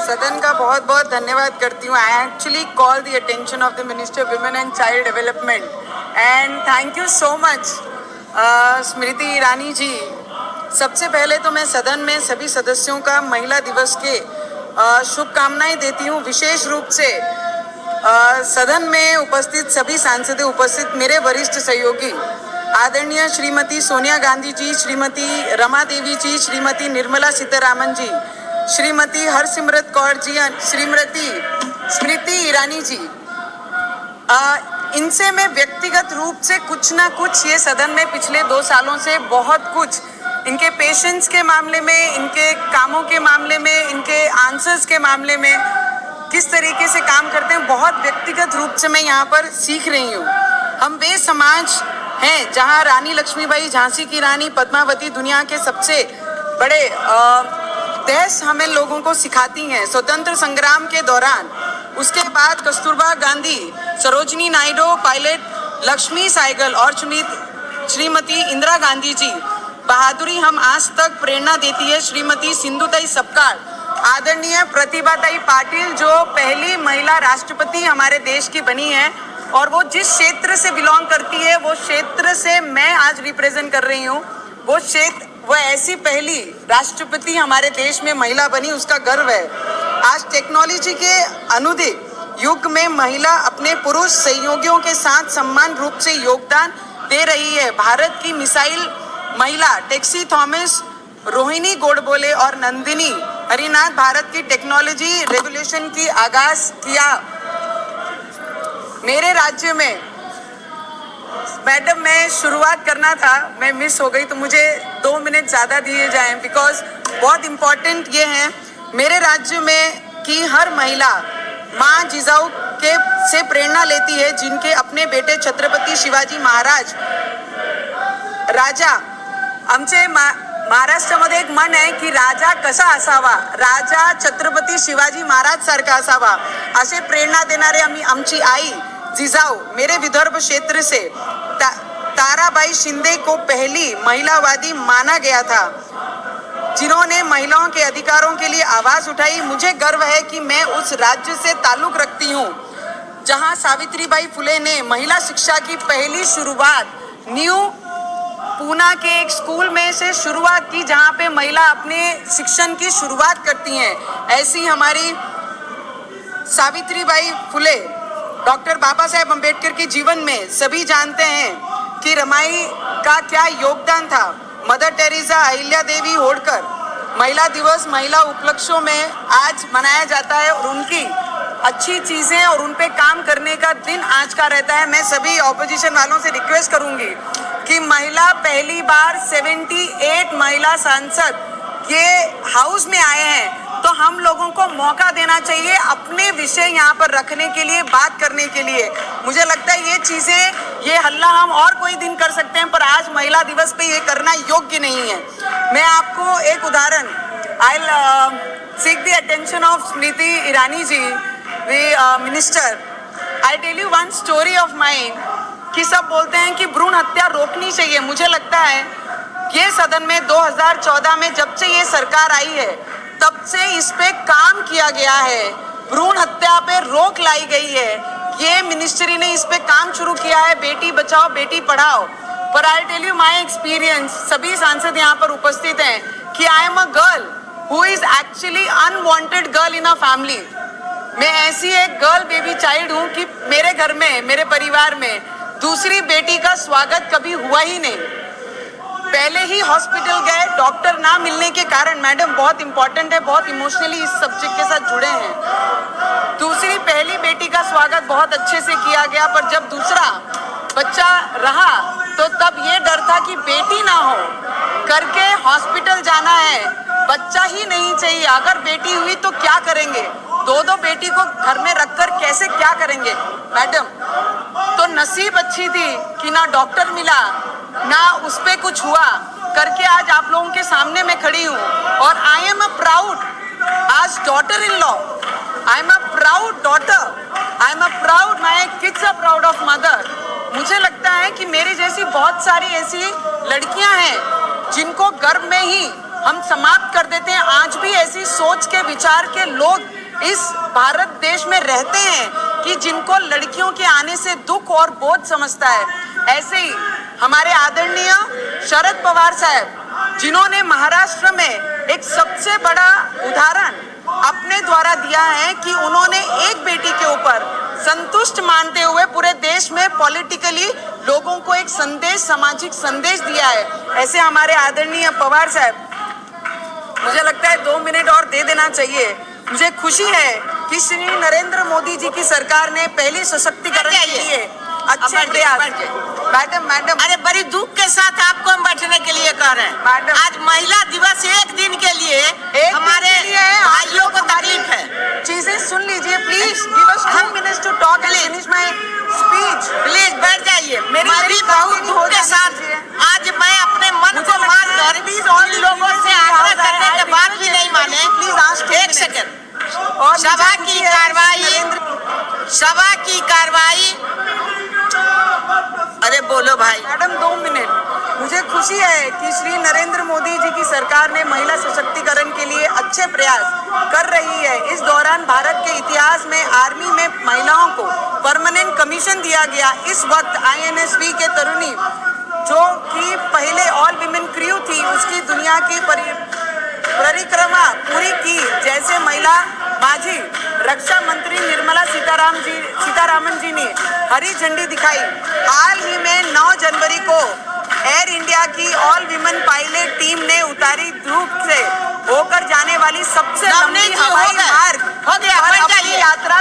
सदन का बहुत बहुत धन्यवाद करती हूँ. I actually call the attention of the minister women and child development and thank you so much Smriti Irani ji. सबसे पहले तो मैं सदन में सभी सदस्यों का महिला दिवस के शुभकामनाएं देती हूँ. विशेष रूप से सदन में उपस्थित सभी सांसदें, उपस्थित मेरे वरिष्ठ सहयोगी आदरणीय श्रीमती सोनिया गांधी जी, श्रीमती रमा देवी जी, श्रीमती निर्मला सीतारामन जी, श्रीमती हरसिमरत कौर जी, श्रीमती स्मृति ईरानी जी. इनसे मैं व्यक्तिगत रूप से कुछ ना कुछ ये सदन में पिछले 2 सालों से बहुत कुछ, इनके पेशेंस के मामले में, इनके कामों के मामले में, इनके आंसर्स के मामले में, किस तरीके से काम करते हैं, बहुत व्यक्तिगत रूप से मैं यहाँ पर सीख रही हूँ. हम वे समाज हैं जहाँ रानी लक्ष्मीबाई, झांसी की रानी पद्मावती दुनिया के सबसे बड़े देश हमें लोगों को सिखाती हैं. स्वतंत्र संग्राम के दौरान, उसके बाद कस्तूरबा गांधी, सरोजिनी नायडू, पायलट लक्ष्मी सहगल और श्रीमती इंदिरा गांधी जी. बहादुरी हम आज तक प्रेरणा देती है श्रीमती सिंधुताई सपकाळ, आदरणीय प्रतिभाताई पाटिल जो पहली महिला राष्ट्रपति हमारे देश की बनी है, और वो जिस क्षेत्र से बिलोंग करती है, वो क्षेत्र से मैं आज रिप्रेजेंट कर रही हूँ. वो क्षेत्र, वो ऐसी पहली राष्ट्रपति हमारे देश में महिला बनी, उसका गर्व है. आज टेक्नोलॉजी के अनुदित युग में महिला अपने पुरुष सहयोगियों के साथ समान रूप से योगदान दे रही है. भारत की मिसाइल महिला टेक्सी थॉमस, रोहिणी गोडबोले और नंदिनी हरिनाथ भारत की टेक्नोलॉजी रेवोल्यूशन की आगाज किया. मेरे राज्य में मैडम, मैं शुरुआत करना था, मैं मिस हो गई, तो मुझे 2 मिनट ज़्यादा दिए जाएं, बिकॉज बहुत इम्पॉर्टेंट ये है. मेरे राज्य में कि हर महिला माँ जिजाऊ के से प्रेरणा लेती है, जिनके अपने बेटे छत्रपति शिवाजी महाराज राजा. आमचे महाराष्ट्रामध्ये एक मन आहे की राजा कसा असावा, राजा छत्रपती शिवाजी महाराज सारखा असावा, असे प्रेरणा देणारे आमची आई जिजाऊ. मेरे विदर्भ क्षेत्र से ताराबाई शिंदे को पहली महिलावादी माना गया था, जिन्होंने महिलाओं के अधिकारों के लिए आवाज उठाई. मुझे गर्व है कि मैं उस राज्य से ताल्लुक रखती हूँ जहाँ सावित्रीबाई फुले ने महिला शिक्षा की पहली शुरुआत न्यू पूना के एक स्कूल में से शुरुआत की, जहाँ पे महिला अपने शिक्षण की शुरुआत करती हैं. ऐसी हमारी सावित्रीबाई फुले, डॉक्टर बाबा साहेब अम्बेडकर के जीवन में सभी जानते हैं कि रमाई का क्या योगदान था. मदर टेरेसा, अहिल्या देवी होळकर. महिला दिवस महिला उपलक्ष्यों में आज मनाया जाता है और उनकी अच्छी चीज़ें और उन पे काम करने का दिन आज का रहता है. मैं सभी ऑपोजिशन वालों से रिक्वेस्ट करूंगी कि महिला पहली बार 78 महिला सांसद ये हाउस में आए हैं, तो हम लोगों को मौका देना चाहिए अपने विषय यहाँ पर रखने के लिए, बात करने के लिए. मुझे लगता है ये चीज़ें, ये हल्ला हम और कोई दिन कर सकते हैं, पर आज महिला दिवस पे ये करना योग्य नहीं है. मैं आपको एक उदाहरण, I seek the attention of Smriti Irani ji, the minister. I tell you one story of mind कि सब बोलते हैं कि भ्रूण हत्या रोकनी चाहिए. मुझे लगता है ये सदन में 2014 में जब से ये सरकार आई है, तब से इस पे काम किया गया है, भ्रूण हत्या पे रोक लाई गई है. ये मिनिस्ट्री ने इस पे काम शुरू किया है, बेटी बचाओ बेटी पढ़ाओ. पर I tell you my experience, सभी सांसद यहाँ पर उपस्थित हैं, कि I am a girl who is actually unwanted girl in a family. मैं ऐसी एक गर्ल बेबी चाइल्ड हूँ कि मेरे घर में, मेरे परिवार में दूसरी बेटी का स्वागत कभी हुआ ही नहीं. पहले ही हॉस्पिटल गए, डॉक्टर ना मिलने के कारण, मैडम बहुत इंपॉर्टेंट है, बहुत इमोशनली इस सब्जेक्ट के साथ जुड़े हैं. दूसरी पहली बेटी का स्वागत बहुत अच्छे से किया गया, पर जब दूसरा बच्चा रहा तो तब ये डर था कि बेटी ना हो करके हॉस्पिटल जाना है, बच्चा ही नहीं चाहिए. अगर बेटी हुई तो क्या करेंगे, 2 बेटी को घर में रखकर कैसे क्या करेंगे मैडम. तो नसीब अच्छी थी कि ना डॉक्टर मिला, ना उस पे कुछ हुआ करके आज आप लोगों के सामने मैं खड़ी हूँ. और आई एम अ प्राउड आज daughter in law, I am a proud daughter, I am a proud, my kids are proud of mother. मुझे लगता है कि मेरी जैसी बहुत सारी ऐसी लड़कियां हैं जिनको गर्भ में ही हम समाप्त कर देते हैं. आज भी ऐसी सोच के विचार के लोग इस भारत देश में रहते हैं कि जिनको लड़कियों के आने से दुख और बोझ समझता है। ऐसे ही हमारे आदरणीय शरद पवार साहब, जिन्होंने महाराष्ट्र में एक सबसे बड़ा उदाहरण अपने द्वारा दिया है कि उन्होंने एक बेटी के ऊपर संतुष्ट मानते हुए पूरे देश में पॉलिटिकली लोगों को एक संदेश, सामाजिक संदेश दिया है। ऐसे हमारे आदरणीय पवार साहब, मुझे लगता है 2 मिनट और दे देना चाहिए। मुझे खुशी है कि श्री नरेंद्र मोदी जी की सरकार ने पहले सशक्तिकरण के लिए अच्छे प्रयास। मैडम अरे बड़ी दुख के साथ आपको हम बैठने के लिए कह रहे हैं। मैडम, आज महिला दिवस एक दिन के लिए हमारे भाइयों को तकलीफ है। चीजें सुन लीजिए please. Give us 2 minutes to talk and finish my speech. Please बैठ जाइए। मेरी बहुत दुख के साथ आज मैं अपने मन को मार कर उन लोगों से आग्रह करने के बाद भी नहीं माने। प्लीज एक सेकंड। सभा की कार्रवाई अरे बोलो भाई। Madam 2 minute. मुझे खुशी है कि श्री नरेंद्र मोदी जी की सरकार ने महिला सशक्तिकरण के लिए अच्छे प्रयास कर रही है। इस दौरान भारत के इतिहास में आर्मी में महिलाओं को परमानेंट कमीशन दिया गया। इस वक्त INSV के तरुणी, जो कि पहले ऑल विमेन क्रू थी, उसकी दुनिया की परिक्रमा पूरी की। जैसे महिला माझी रक्षा मंत्री निर्मला सीतारामन जी ने हरी झंडी दिखाई। हाल ही में 9 जनवरी को एयर इंडिया की ऑल विमेन पायलट टीम ने उतारी ध्रुव से होकर जाने वाली सबसे लंबी हवाई मार्ग हो गया यात्रा